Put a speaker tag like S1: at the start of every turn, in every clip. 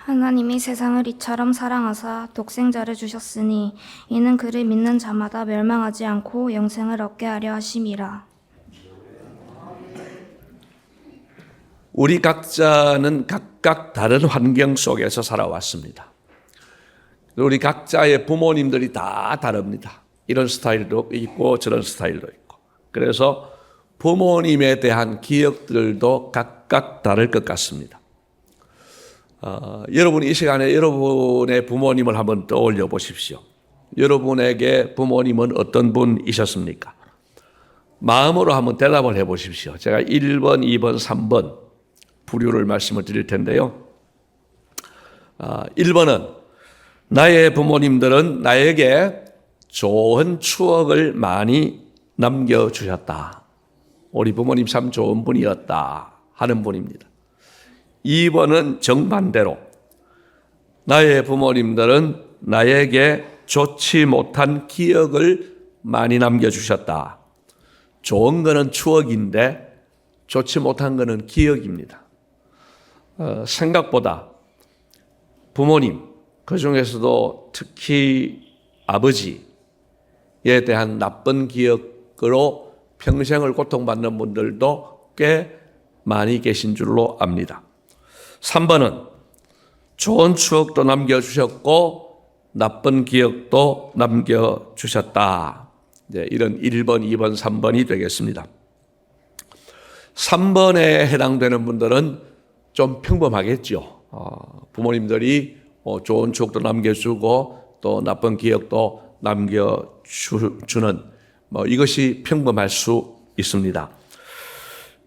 S1: 하나님이 세상을 이처럼 사랑하사 독생자를 주셨으니 이는 그를 믿는 자마다 멸망하지 않고 영생을 얻게 하려 하심이라.
S2: 우리 각자는 각각 다른 환경 속에서 살아왔습니다. 우리 각자의 부모님들이 다 다릅니다. 이런 스타일도 있고 저런 스타일도 있고. 그래서 부모님에 대한 기억들도 각각 다를 것 같습니다. 여러분이 이 시간에 여러분의 부모님을 한번 떠올려 보십시오. 여러분에게 부모님은 어떤 분이셨습니까? 마음으로 한번 대답을 해 보십시오. 제가 1번, 2번, 3번 부류를 말씀을 드릴 텐데요. 1번은 나의 부모님들은 나에게 좋은 추억을 많이 남겨주셨다. 우리 부모님 참 좋은 분이었다 하는 분입니다. 2번은 정반대로 나의 부모님들은 나에게 좋지 못한 기억을 많이 남겨주셨다. 좋은 거는 추억인데 좋지 못한 거는 기억입니다. 생각보다 부모님, 그 중에서도 특히 아버지에 대한 나쁜 기억으로 평생을 고통받는 분들도 꽤 많이 계신 줄로 압니다. 3번은 좋은 추억도 남겨주셨고 나쁜 기억도 남겨주셨다. 이런 1번, 2번, 3번이 되겠습니다. 3번에 해당되는 분들은 좀 평범하겠죠. 부모님들이 좋은 추억도 남겨주고 또 나쁜 기억도 남겨주는 이것이 평범할 수 있습니다.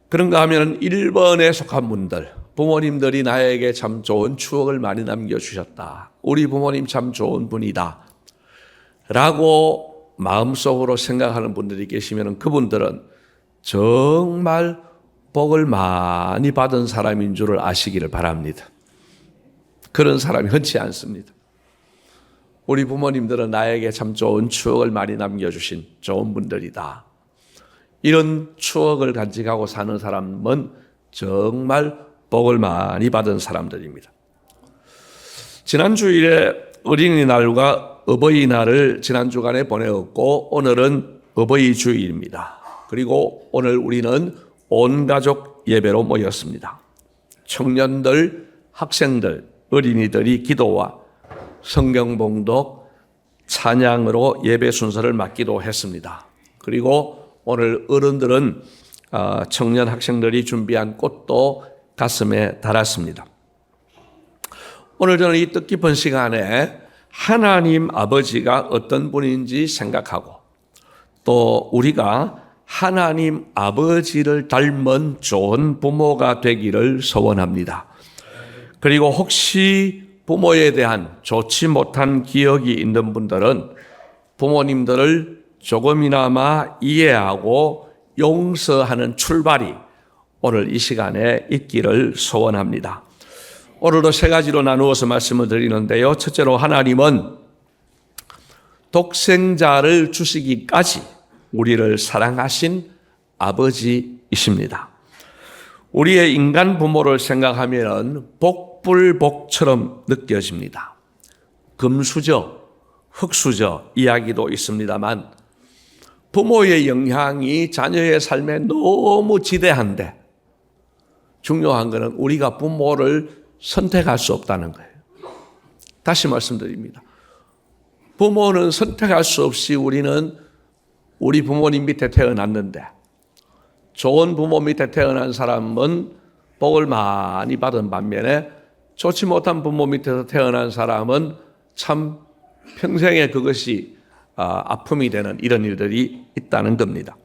S2: 그런가 하면 1번에 속한 분들, 부모님들이 나에게 참 좋은 추억을 많이 남겨주셨다. 우리 부모님 참 좋은 분이다. 라고 마음속으로 생각하는 분들이 계시면 그분들은 정말 복을 많이 받은 사람인 줄을 아시기를 바랍니다. 그런 사람이 흔치 않습니다. 우리 부모님들은 나에게 참 좋은 추억을 많이 남겨주신 좋은 분들이다. 이런 추억을 간직하고 사는 사람은 정말 복을 많이 받은 사람들입니다. 지난 주일에 어린이날과 어버이날을 지난 주간에 보내었고 오늘은 어버이 주일입니다. 그리고 오늘 우리는 온 가족 예배로 모였습니다. 청년들, 학생들, 어린이들이 기도와 성경 봉독, 찬양으로 예배 순서를 맡기도 했습니다. 그리고 오늘 어른들은 청년 학생들이 준비한 꽃도 가슴에 달았습니다. 오늘 저는 이 뜻깊은 시간에 하나님 아버지가 어떤 분인지 생각하고 또 우리가 하나님 아버지를 닮은 좋은 부모가 되기를 소원합니다. 그리고 혹시 부모에 대한 좋지 못한 기억이 있는 분들은 부모님들을 조금이나마 이해하고 용서하는 출발이 오늘 이 시간에 있기를 소원합니다. 오늘도 세 가지로 나누어서 말씀을 드리는데요. 첫째로 하나님은 독생자를 주시기까지 우리를 사랑하신 아버지이십니다. 우리의 인간 부모를 생각하면 복불복처럼 느껴집니다. 금수저, 흙수저 이야기도 있습니다만 부모의 영향이 자녀의 삶에 너무 지대한데 중요한 것은 우리가 부모를 선택할 수 없다는 거예요. 다시 말씀드립니다. 부모는 선택할 수 없이 우리는 우리 부모님 밑에 태어났는데 좋은 부모 밑에 태어난 사람은 복을 많이 받은 반면에 좋지 못한 부모 밑에서 태어난 사람은 참 평생에 그것이 아픔이 되는 이런 일들이 있다는 겁니다.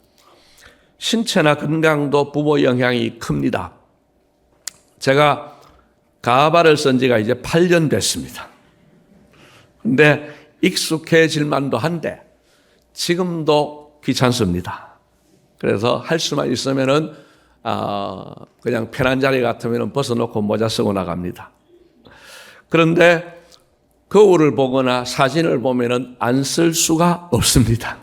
S2: 신체나 건강도 부모 영향이 큽니다. 제가 가발을 쓴 지가 이제 8년 됐습니다. 근데 익숙해질 만도 한데 지금도 귀찮습니다. 그래서 할 수만 있으면은 그냥 편한 자리 같으면 벗어놓고 모자 쓰고 나갑니다. 그런데 거울을 보거나 사진을 보면은 안 쓸 수가 없습니다.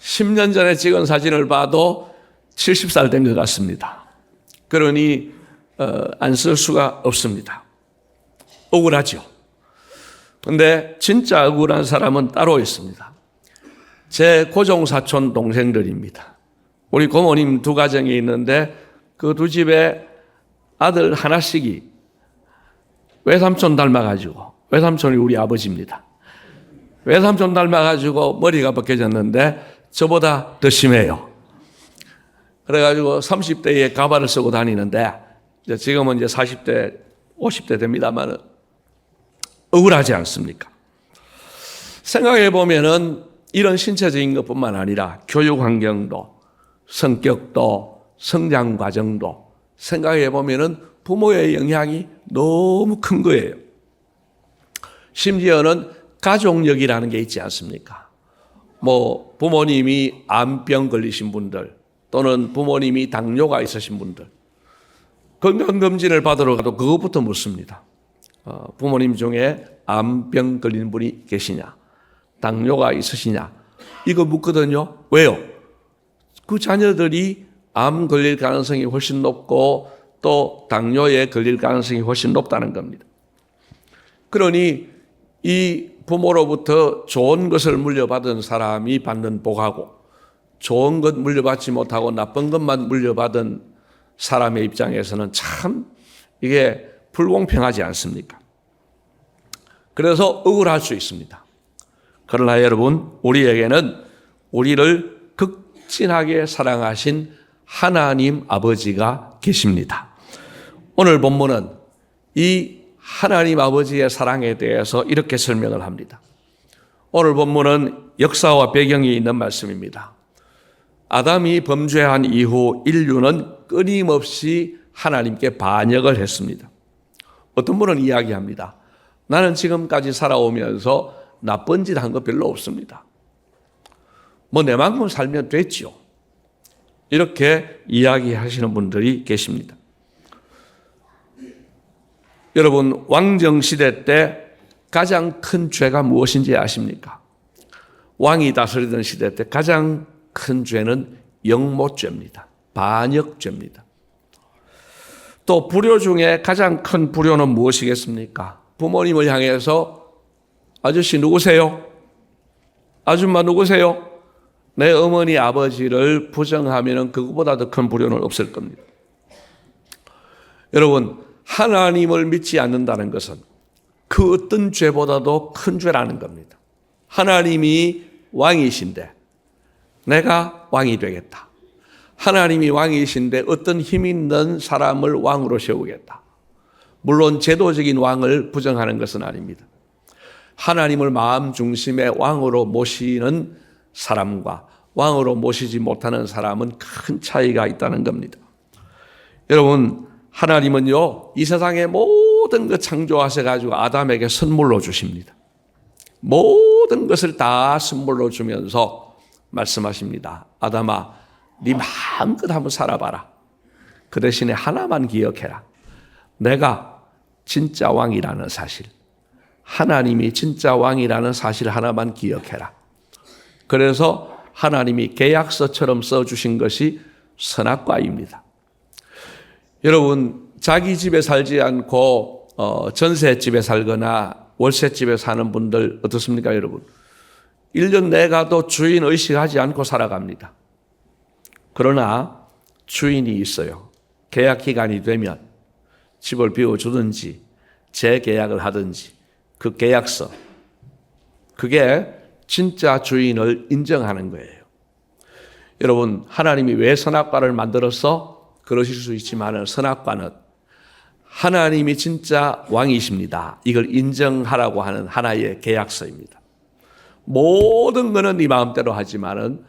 S2: 10년 전에 찍은 사진을 봐도 70살 된 것 같습니다. 그러니 안 쓸 수가 없습니다. 억울하죠. 근데 진짜 억울한 사람은 따로 있습니다. 제 고종사촌 동생들입니다. 우리 고모님 두 가정이 있는데 그 두 집에 아들 하나씩이 외삼촌 닮아가지고, 외삼촌이 우리 아버지입니다. 외삼촌 닮아가지고 머리가 벗겨졌는데 저보다 더 심해요. 그래가지고 30대에 가발을 쓰고 다니는데 지금은 이제 40대, 50대 됩니다만 억울하지 않습니까? 생각해 보면은 이런 신체적인 것뿐만 아니라 교육 환경도, 성격도, 성장 과정도 생각해 보면은 부모의 영향이 너무 큰 거예요. 심지어는 가족력이라는 게 있지 않습니까? 뭐 부모님이 암병 걸리신 분들 또는 부모님이 당뇨가 있으신 분들 건강검진을 받으러 가도 그것부터 묻습니다. 부모님 중에 암병 걸린 분이 계시냐, 당뇨가 있으시냐, 이거 묻거든요. 왜요? 그 자녀들이 암 걸릴 가능성이 훨씬 높고 또 당뇨에 걸릴 가능성이 훨씬 높다는 겁니다. 그러니 이 부모로부터 좋은 것을 물려받은 사람이 받는 복하고 좋은 것 물려받지 못하고 나쁜 것만 물려받은 사람의 입장에서는 참 이게 불공평하지 않습니까? 그래서 억울할 수 있습니다. 그러나 여러분, 우리에게는 우리를 극진하게 사랑하신 하나님 아버지가 계십니다. 오늘 본문은 이 하나님 아버지의 사랑에 대해서 이렇게 설명을 합니다. 오늘 본문은 역사와 배경이 있는 말씀입니다. 아담이 범죄한 이후 인류는 끊임없이 하나님께 반역을 했습니다. 어떤 분은 이야기합니다. 나는 지금까지 살아오면서 나쁜 짓 한 거 별로 없습니다. 뭐 내 만큼 살면 됐죠. 이렇게 이야기하시는 분들이 계십니다. 여러분, 왕정시대 때 가장 큰 죄가 무엇인지 아십니까? 왕이 다스리던 시대 때 가장 큰 죄는 영모죄입니다. 반역죄입니다. 또 불효 중에 가장 큰 불효는 무엇이겠습니까? 부모님을 향해서 아저씨 누구세요? 아줌마 누구세요? 내 어머니 아버지를 부정하면 그것보다 더 큰 불효는 없을 겁니다. 여러분, 하나님을 믿지 않는다는 것은 그 어떤 죄보다도 큰 죄라는 겁니다. 하나님이 왕이신데 내가 왕이 되겠다. 하나님이 왕이신데 어떤 힘 있는 사람을 왕으로 세우겠다. 물론 제도적인 왕을 부정하는 것은 아닙니다. 하나님을 마음 중심에 왕으로 모시는 사람과 왕으로 모시지 못하는 사람은 큰 차이가 있다는 겁니다. 여러분, 하나님은요, 이 세상의 모든 것 창조하셔가지고 아담에게 선물로 주십니다. 모든 것을 다 선물로 주면서 말씀하십니다. 아담아, 네 마음껏 한번 살아봐라. 그 대신에 하나만 기억해라. 내가 진짜 왕이라는 사실, 하나님이 진짜 왕이라는 사실 하나만 기억해라. 그래서 하나님이 계약서처럼 써주신 것이 선악과입니다. 여러분, 자기 집에 살지 않고 전셋집에 살거나 월세집에 사는 분들 어떻습니까, 여러분? 1년 내가도 주인 의식하지 않고 살아갑니다. 그러나 주인이 있어요. 계약 기간이 되면 집을 비워주든지 재계약을 하든지 그 계약서, 그게 진짜 주인을 인정하는 거예요. 여러분, 하나님이 왜 선악과를 만들어서 그러실 수 있지만 선악과는 하나님이 진짜 왕이십니다. 이걸 인정하라고 하는 하나의 계약서입니다. 모든 것은 네 마음대로 하지만은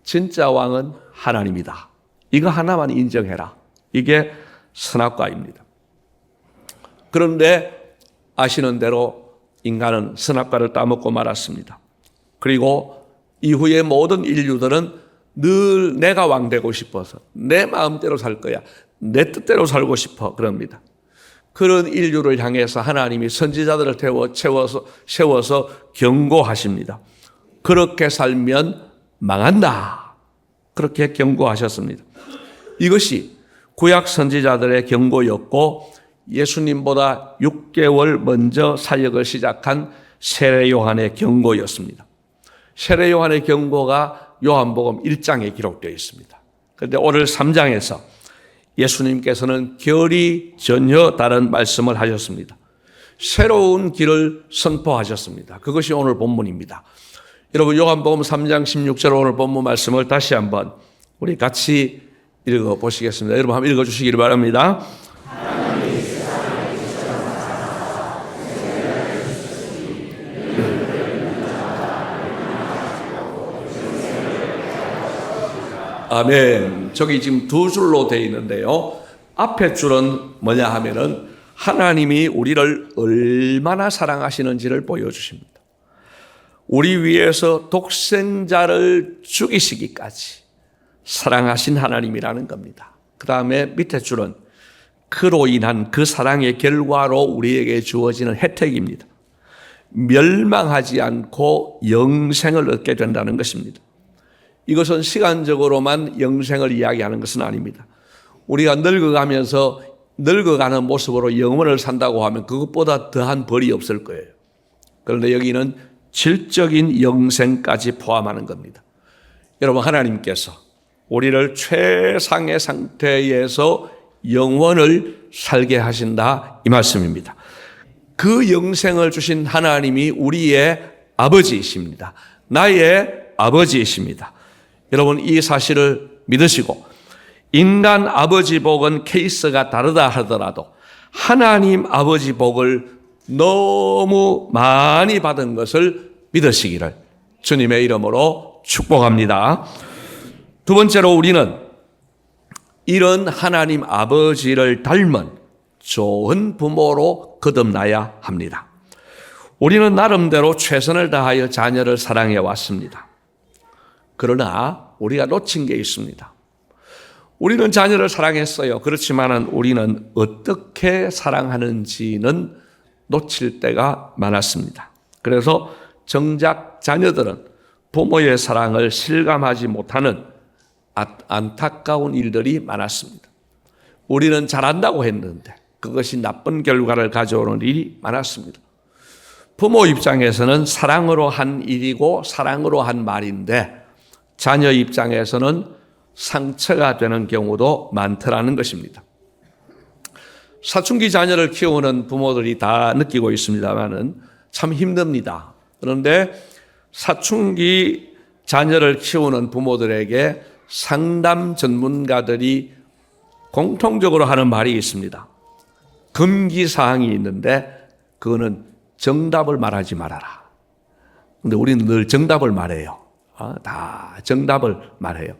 S2: 진짜 왕은 하나님이다. 이거 하나만 인정해라. 이게 선악과입니다. 그런데 아시는 대로 인간은 선악과를 따먹고 말았습니다. 그리고 이후의 모든 인류들은 늘 내가 왕 되고 싶어서 내 마음대로 살 거야. 내 뜻대로 살고 싶어. 그럽니다. 그런 인류를 향해서 하나님이 선지자들을 세워서 경고하십니다. 그렇게 살면 망한다. 그렇게 경고하셨습니다. 이것이 구약 선지자들의 경고였고 예수님보다 6개월 먼저 사역을 시작한 세례 요한의 경고였습니다. 세례 요한의 경고가 요한복음 1장에 기록되어 있습니다. 그런데 오늘 3장에서 예수님께서는 결이 전혀 다른 말씀을 하셨습니다. 새로운 길을 선포하셨습니다. 그것이 오늘 본문입니다. 여러분 요한복음 3장 16절 오늘 본문 말씀을 다시 한번 우리 같이 읽어보시겠습니다. 여러분 한번 읽어주시기를 바랍니다. 아멘. 저기 지금 두 줄로 되어 있는데요. 앞에 줄은 뭐냐 하면은 하나님이 우리를 얼마나 사랑하시는지를 보여주십니다. 우리 위해서 독생자를 죽이시기까지 사랑하신 하나님이라는 겁니다. 그 다음에 밑에 줄은 그로 인한 그 사랑의 결과로 우리에게 주어지는 혜택입니다. 멸망하지 않고 영생을 얻게 된다는 것입니다. 이것은 시간적으로만 영생을 이야기하는 것은 아닙니다. 우리가 늙어가면서 늙어가는 모습으로 영원을 산다고 하면 그것보다 더한 벌이 없을 거예요. 그런데 여기는 질적인 영생까지 포함하는 겁니다. 여러분 하나님께서 우리를 최상의 상태에서 영원을 살게 하신다 이 말씀입니다. 그 영생을 주신 하나님이 우리의 아버지이십니다. 나의 아버지이십니다. 여러분 이 사실을 믿으시고 인간 아버지 복은 케이스가 다르다 하더라도 하나님 아버지 복을 너무 많이 받은 것을 믿으시기를 주님의 이름으로 축복합니다. 두 번째로 우리는 이런 하나님 아버지를 닮은 좋은 부모로 거듭나야 합니다. 우리는 나름대로 최선을 다하여 자녀를 사랑해 왔습니다. 그러나 우리가 놓친 게 있습니다. 우리는 자녀를 사랑했어요. 그렇지만 우리는 어떻게 사랑하는지는 놓칠 때가 많았습니다. 그래서 정작 자녀들은 부모의 사랑을 실감하지 못하는 안타까운 일들이 많았습니다. 우리는 잘한다고 했는데 그것이 나쁜 결과를 가져오는 일이 많았습니다. 부모 입장에서는 사랑으로 한 일이고 사랑으로 한 말인데 자녀 입장에서는 상처가 되는 경우도 많더라는 것입니다. 사춘기 자녀를 키우는 부모들이 다 느끼고 있습니다만은 참 힘듭니다. 그런데 사춘기 자녀를 키우는 부모들에게 상담 전문가들이 공통적으로 하는 말이 있습니다. 금기사항이 있는데 그거는 정답을 말하지 말아라. 근데 우리는 늘 정답을 말해요. 다 정답을 말해요.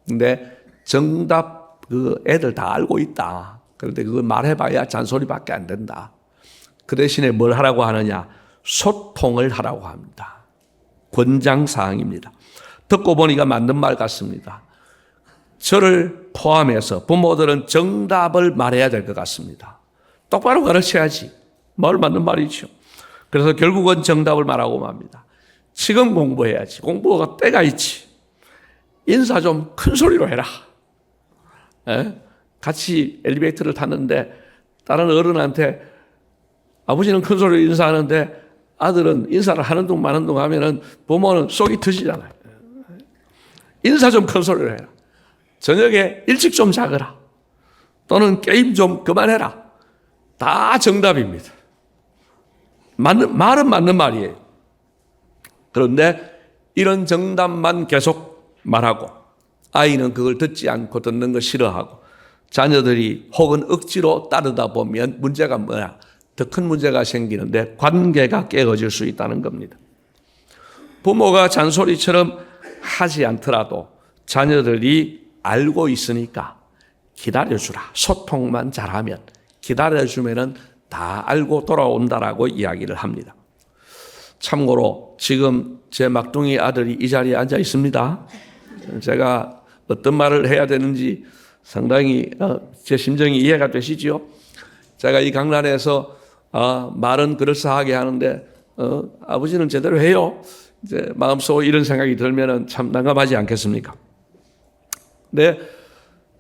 S2: 근데 정답 그 애들 다 알고 있다. 그런데 그걸 말해봐야 잔소리밖에 안 된다. 그 대신에 뭘 하라고 하느냐? 소통을 하라고 합니다. 권장사항입니다. 듣고 보니까 맞는 말 같습니다. 저를 포함해서 부모들은 정답을 말해야 될 것 같습니다. 똑바로 가르쳐야지. 뭘 맞는 말이죠. 그래서 결국은 정답을 말하고 맙니다. 지금 공부해야지. 공부가 때가 있지. 인사 좀 큰 소리로 해라. 같이 엘리베이터를 탔는데 다른 어른한테 아버지는 큰 소리로 인사하는데 아들은 인사를 하는 둥 마는 둥 하면은 부모는 속이 터지잖아요. 인사 좀 큰 소리로 해라. 저녁에 일찍 좀 자거라. 또는 게임 좀 그만해라. 다 정답입니다. 말은 맞는 말이에요. 그런데 이런 정답만 계속 말하고 아이는 그걸 듣지 않고 듣는 거 싫어하고 자녀들이 혹은 억지로 따르다 보면 문제가 뭐냐? 더 큰 문제가 생기는데 관계가 깨어질 수 있다는 겁니다. 부모가 잔소리처럼 하지 않더라도 자녀들이 알고 있으니까 기다려주라. 소통만 잘하면 기다려주면은 다 알고 돌아온다라고 이야기를 합니다. 참고로 지금 제 막둥이 아들이 이 자리에 앉아 있습니다. 제가 어떤 말을 해야 되는지 상당히 제 심정이 이해가 되시지요? 제가 이 강단에서 말은 그럴싸하게 하는데 아버지는 제대로 해요. 이제 마음속에 이런 생각이 들면은 참 난감하지 않겠습니까? 네,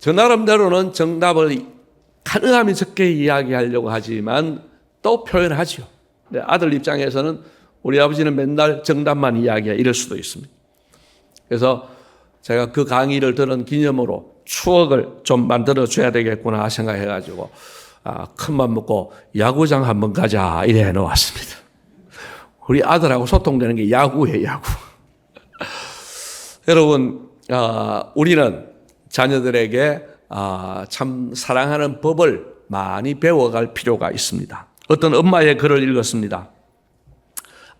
S2: 저 나름대로는 정답을 가능하면 적게 이야기하려고 하지만 또 표현하죠. 아들 입장에서는 우리 아버지는 맨날 정답만 이야기해 이럴 수도 있습니다. 그래서 제가 그 강의를 들은 기념으로 추억을 좀 만들어줘야 되겠구나 생각해가지고 큰맘 먹고 야구장 한번 가자 이래 해놓았습니다. 우리 아들하고 소통되는 게 야구예요, 야구. 여러분, 우리는 자녀들에게 참 사랑하는 법을 많이 배워갈 필요가 있습니다. 어떤 엄마의 글을 읽었습니다.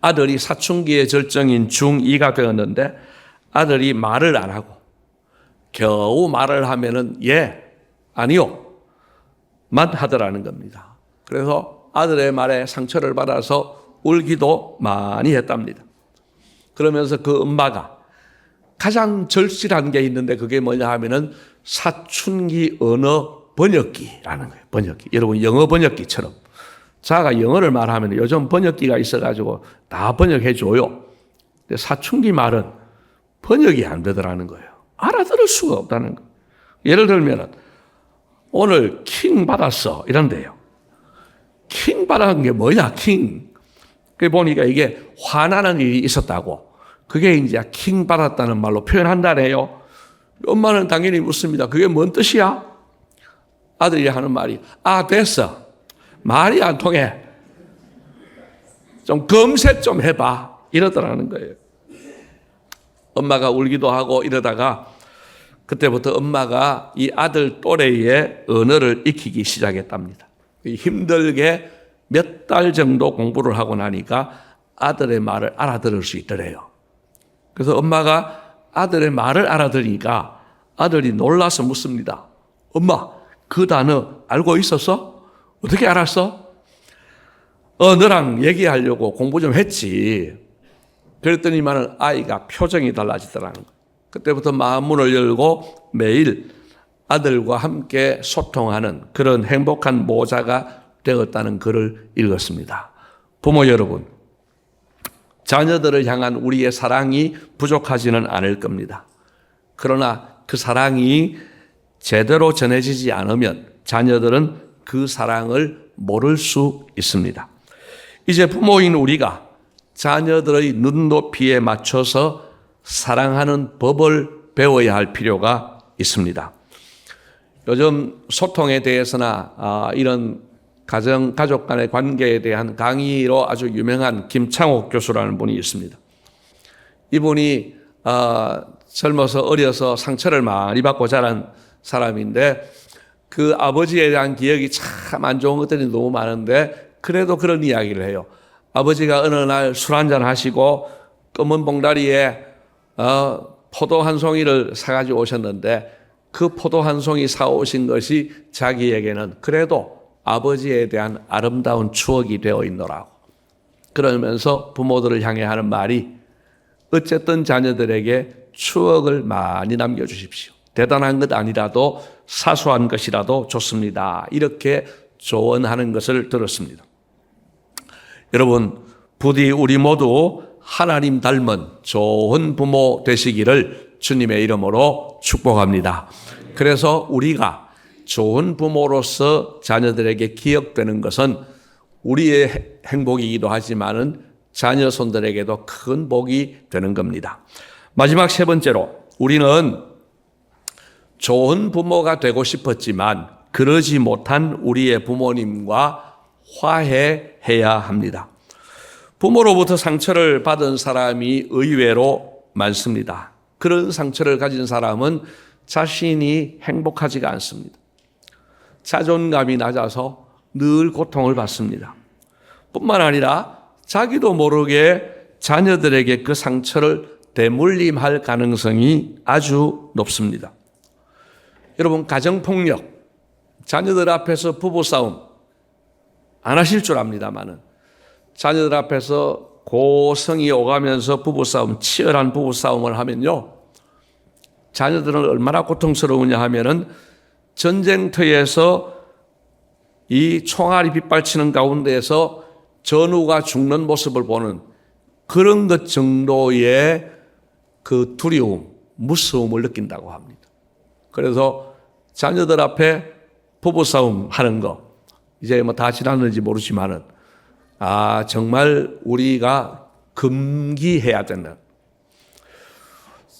S2: 아들이 사춘기의 절정인 중2가 되었는데 아들이 말을 안 하고 겨우 말을 하면은 예, 아니요 만 하더라는 겁니다. 그래서 아들의 말에 상처를 받아서 울기도 많이 했답니다. 그러면서 그 엄마가 가장 절실한 게 있는데 그게 뭐냐 하면은 사춘기 언어 번역기라는 거예요. 번역기. 여러분 영어 번역기처럼 자가 영어를 말하면 요즘 번역기가 있어가지고 다 번역해 줘요. 근데 사춘기 말은 번역이 안 되더라는 거예요. 알아들을 수가 없다는 거예요. 예를 들면 오늘 킹 받았어 이런데요. 킹 받은 게 뭐냐 킹. 그 보니까 이게 화나는 일이 있었다고. 그게 이제 킹 받았다는 말로 표현한다네요. 엄마는 당연히 묻습니다. 그게 뭔 뜻이야? 아들이 하는 말이 됐어. 말이 안 통해. 좀 검색 좀 해봐. 이러더라는 거예요. 엄마가 울기도 하고 이러다가 그때부터 엄마가 이 아들 또래의 언어를 익히기 시작했답니다. 힘들게 몇 달 정도 공부를 하고 나니까 아들의 말을 알아들을 수 있더래요. 그래서 엄마가 아들의 말을 알아들으니까 아들이 놀라서 묻습니다. 엄마, 그 단어 알고 있었어? 어떻게 알았어? 너랑 얘기하려고 공부 좀 했지. 그랬더니만 아이가 표정이 달라지더라는 거예요. 그때부터 마음문을 열고 매일 아들과 함께 소통하는 그런 행복한 모자가 되었다는 글을 읽었습니다. 부모 여러분, 자녀들을 향한 우리의 사랑이 부족하지는 않을 겁니다. 그러나 그 사랑이 제대로 전해지지 않으면 자녀들은 그 사랑을 모를 수 있습니다. 이제 부모인 우리가 자녀들의 눈높이에 맞춰서 사랑하는 법을 배워야 할 필요가 있습니다. 요즘 소통에 대해서나 이런 가족 간의 관계에 대한 강의로 아주 유명한 김창옥 교수라는 분이 있습니다. 이분이 젊어서 어려서 상처를 많이 받고 자란 사람인데 그 아버지에 대한 기억이 참 안 좋은 것들이 너무 많은데 그래도 그런 이야기를 해요. 아버지가 어느 날 술 한잔 하시고 검은 봉다리에 포도 한 송이를 사가지고 오셨는데 그 포도 한 송이 사오신 것이 자기에게는 그래도 아버지에 대한 아름다운 추억이 되어 있노라고. 그러면서 부모들을 향해 하는 말이 어쨌든 자녀들에게 추억을 많이 남겨주십시오. 대단한 것 아니라도 사소한 것이라도 좋습니다. 이렇게 조언하는 것을 들었습니다. 여러분, 부디 우리 모두 하나님 닮은 좋은 부모 되시기를 주님의 이름으로 축복합니다. 그래서 우리가 좋은 부모로서 자녀들에게 기억되는 것은 우리의 행복이기도 하지만은 자녀 손들에게도 큰 복이 되는 겁니다. 마지막 세 번째로 우리는 좋은 부모가 되고 싶었지만 그러지 못한 우리의 부모님과 화해해야 합니다. 부모로부터 상처를 받은 사람이 의외로 많습니다. 그런 상처를 가진 사람은 자신이 행복하지가 않습니다. 자존감이 낮아서 늘 고통을 받습니다. 뿐만 아니라 자기도 모르게 자녀들에게 그 상처를 대물림할 가능성이 아주 높습니다. 여러분, 가정폭력, 자녀들 앞에서 부부싸움 안 하실 줄 압니다만은 자녀들 앞에서 고성이 오가면서 부부싸움, 치열한 부부싸움을 하면요. 자녀들은 얼마나 고통스러우냐 하면은 전쟁터에서 이 총알이 빗발치는 가운데에서 전우가 죽는 모습을 보는 그런 것 정도의 그 두려움, 무서움을 느낀다고 합니다. 그래서 자녀들 앞에 부부싸움 하는 거, 이제 뭐 다 지났는지 모르지만은, 정말 우리가 금기해야 되는.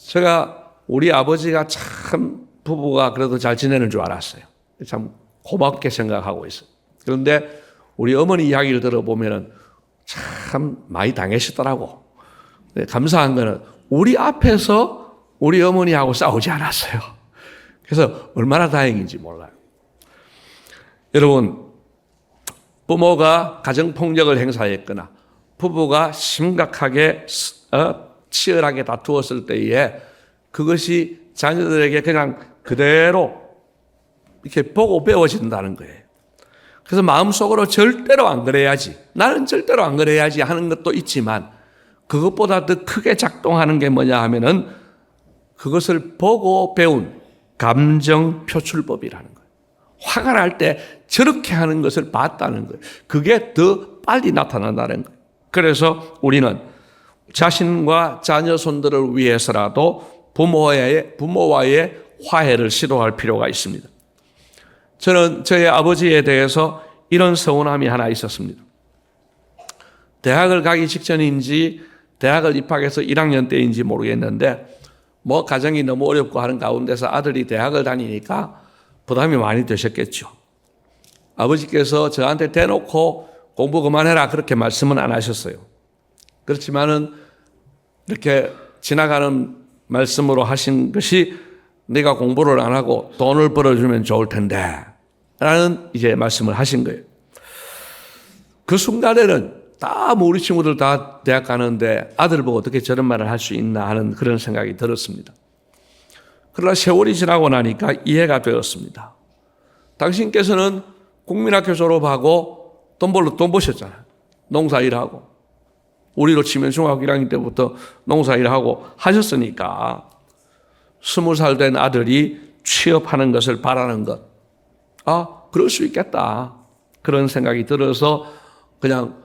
S2: 제가 우리 아버지가 참 부부가 그래도 잘 지내는 줄 알았어요. 참 고맙게 생각하고 있어요. 그런데 우리 어머니 이야기를 들어보면은 참 많이 당하시더라고. 감사한 거는 우리 앞에서 우리 어머니하고 싸우지 않았어요. 그래서 얼마나 다행인지 몰라요. 여러분, 부모가 가정폭력을 행사했거나 부부가 심각하게 치열하게 다투었을 때에 그것이 자녀들에게 그냥 그대로 이렇게 보고 배워진다는 거예요. 그래서 마음속으로 절대로 안 그래야지, 나는 절대로 안 그래야지 하는 것도 있지만 그것보다 더 크게 작동하는 게 뭐냐 하면은 그것을 보고 배운 감정 표출법이라는 거예요. 화가 날 때 저렇게 하는 것을 봤다는 거예요. 그게 더 빨리 나타난다는 거예요. 그래서 우리는 자신과 자녀 손들을 위해서라도 부모와의 화해를 시도할 필요가 있습니다. 저는 저희 아버지에 대해서 이런 서운함이 하나 있었습니다. 대학을 가기 직전인지 대학을 입학해서 1학년 때인지 모르겠는데 뭐 가정이 너무 어렵고 하는 가운데서 아들이 대학을 다니니까 부담이 많이 되셨겠죠. 아버지께서 저한테 대놓고 공부 그만해라 그렇게 말씀은 안 하셨어요. 그렇지만은 이렇게 지나가는 말씀으로 하신 것이 네가 공부를 안 하고 돈을 벌어주면 좋을 텐데 라는 이제 말씀을 하신 거예요. 그 순간에는 다 우리 친구들 다 대학 가는데 아들 보고 어떻게 저런 말을 할 수 있나 하는 그런 생각이 들었습니다. 그러나 세월이 지나고 나니까 이해가 되었습니다. 당신께서는 국민학교 졸업하고 돈 버셨잖아요. 농사일하고. 우리로 치면 중학교 1학년 때부터 농사일하고 하셨으니까 20살 된 아들이 취업하는 것을 바라는 것. 그럴 수 있겠다. 그런 생각이 들어서 그냥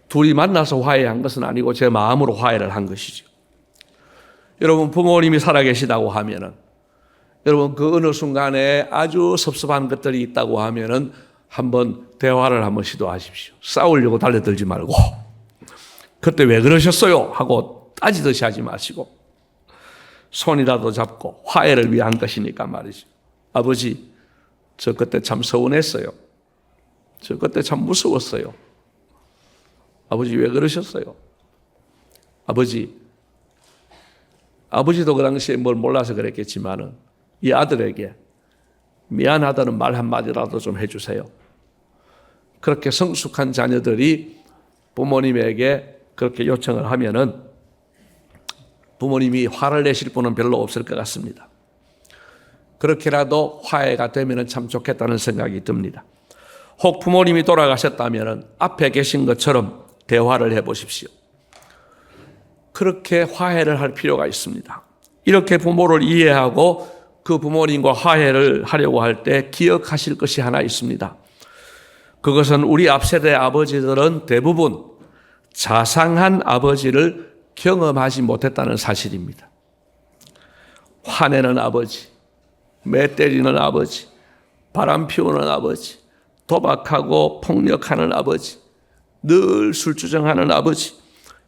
S2: 둘이 만나서 화해한 것은 아니고 제 마음으로 화해를 한 것이죠. 여러분, 부모님이 살아계시다고 하면은, 여러분 그 어느 순간에 아주 섭섭한 것들이 있다고 하면은 한번 대화를 한번 시도하십시오. 싸우려고 달려들지 말고 그때 왜 그러셨어요? 하고 따지듯이 하지 마시고 손이라도 잡고 화해를 위한 것이니까 말이죠. 아버지, 저 그때 참 서운했어요. 저 그때 참 무서웠어요. 아버지 왜 그러셨어요? 아버지도 그 당시에 뭘 몰라서 그랬겠지만은 이 아들에게 미안하다는 말 한마디라도 좀 해주세요. 그렇게 성숙한 자녀들이 부모님에게 그렇게 요청을 하면은 부모님이 화를 내실 분은 별로 없을 것 같습니다. 그렇게라도 화해가 되면은 참 좋겠다는 생각이 듭니다. 혹 부모님이 돌아가셨다면은 앞에 계신 것처럼 대화를 해보십시오. 그렇게 화해를 할 필요가 있습니다. 이렇게 부모를 이해하고 그 부모님과 화해를 하려고 할 때 기억하실 것이 하나 있습니다. 그것은 우리 앞세대 아버지들은 대부분 자상한 아버지를 경험하지 못했다는 사실입니다. 화내는 아버지, 매 때리는 아버지, 바람 피우는 아버지, 도박하고 폭력하는 아버지, 늘 술주정하는 아버지,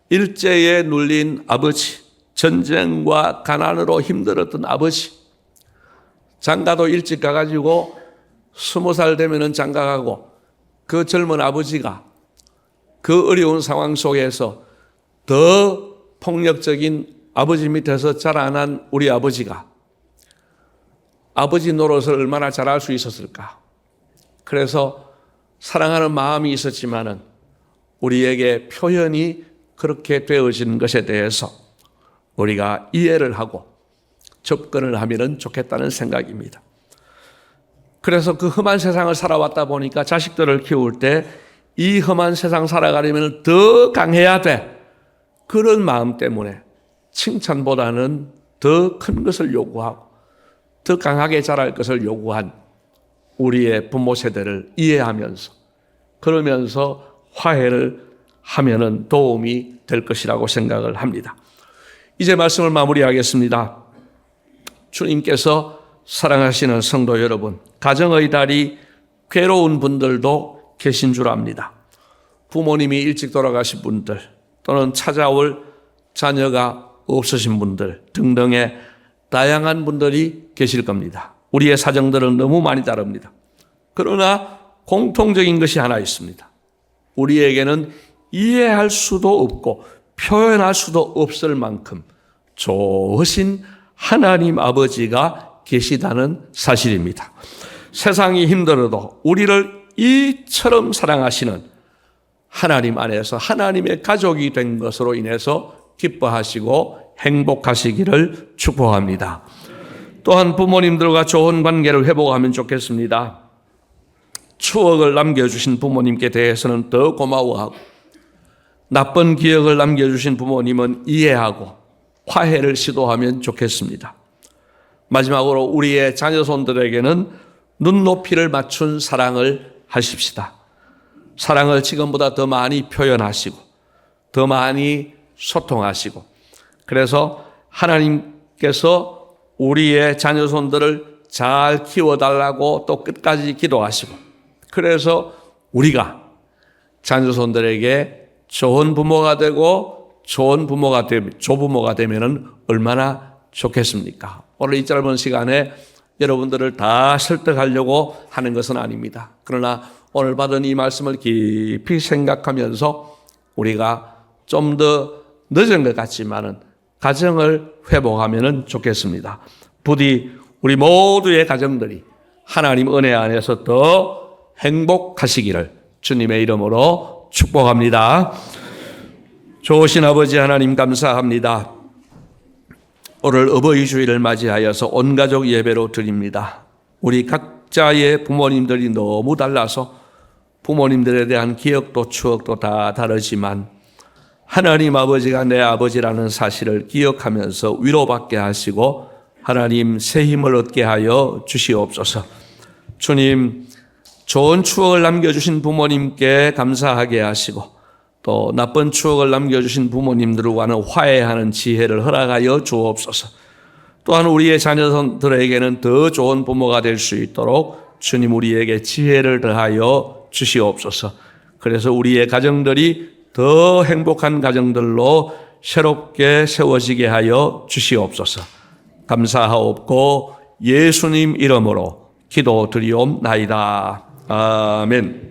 S2: 일제에 눌린 아버지, 전쟁과 가난으로 힘들었던 아버지, 장가도 일찍 가가지고 20살 되면은 장가가고 그 젊은 아버지가 그 어려운 상황 속에서 더 폭력적인 아버지 밑에서 자라난 우리 아버지가 아버지 노릇을 얼마나 잘할 수 있었을까. 그래서 사랑하는 마음이 있었지만은 우리에게 표현이 그렇게 되어지는 것에 대해서 우리가 이해를 하고 접근을 하면 좋겠다는 생각입니다. 그래서 그 험한 세상을 살아왔다 보니까 자식들을 키울 때 이 험한 세상 살아가려면 더 강해야 돼. 그런 마음 때문에 칭찬보다는 더 큰 것을 요구하고 더 강하게 자랄 것을 요구한 우리의 부모 세대를 이해하면서 그러면서 화해를 하면은 도움이 될 것이라고 생각을 합니다. 이제 말씀을 마무리하겠습니다. 주님께서 사랑하시는 성도 여러분, 가정의 달이 괴로운 분들도 계신 줄 압니다. 부모님이 일찍 돌아가신 분들 또는 찾아올 자녀가 없으신 분들 등등의 다양한 분들이 계실 겁니다. 우리의 사정들은 너무 많이 다릅니다. 그러나 공통적인 것이 하나 있습니다. 우리에게는 이해할 수도 없고 표현할 수도 없을 만큼 좋으신 하나님 아버지가 계시다는 사실입니다. 세상이 힘들어도 우리를 이처럼 사랑하시는 하나님 안에서 하나님의 가족이 된 것으로 인해서 기뻐하시고 행복하시기를 축복합니다. 또한 부모님들과 좋은 관계를 회복하면 좋겠습니다. 추억을 남겨주신 부모님께 대해서는 더 고마워하고 나쁜 기억을 남겨주신 부모님은 이해하고 화해를 시도하면 좋겠습니다. 마지막으로 우리의 자녀손들에게는 눈높이를 맞춘 사랑을 하십시다. 사랑을 지금보다 더 많이 표현하시고 더 많이 소통하시고 그래서 하나님께서 우리의 자녀손들을 잘 키워달라고 또 끝까지 기도하시고 그래서 우리가 자녀손들에게 좋은 부모가 되고 조부모가 되면은 얼마나 좋겠습니까? 오늘 이 짧은 시간에 여러분들을 다 설득하려고 하는 것은 아닙니다. 그러나 오늘 받은 이 말씀을 깊이 생각하면서 우리가 좀 더 늦은 것 같지만은 가정을 회복하면 좋겠습니다. 부디 우리 모두의 가정들이 하나님 은혜 안에서 더 행복하시기를 주님의 이름으로 축복합니다. 좋으신 아버지 하나님 감사합니다. 오늘 어버이 주일을 맞이하여서 온 가족 예배로 드립니다. 우리 각자의 부모님들이 너무 달라서 부모님들에 대한 기억도 추억도 다 다르지만 하나님 아버지가 내 아버지라는 사실을 기억하면서 위로받게 하시고 하나님 새 힘을 얻게 하여 주시옵소서. 주님, 좋은 추억을 남겨주신 부모님께 감사하게 하시고 또 나쁜 추억을 남겨주신 부모님들과는 화해하는 지혜를 허락하여 주옵소서. 또한 우리의 자녀들에게는 더 좋은 부모가 될 수 있도록 주님 우리에게 지혜를 더하여 주시옵소서. 그래서 우리의 가정들이 더 행복한 가정들로 새롭게 세워지게 하여 주시옵소서. 감사하옵고 예수님 이름으로 기도드리옵나이다. 아멘.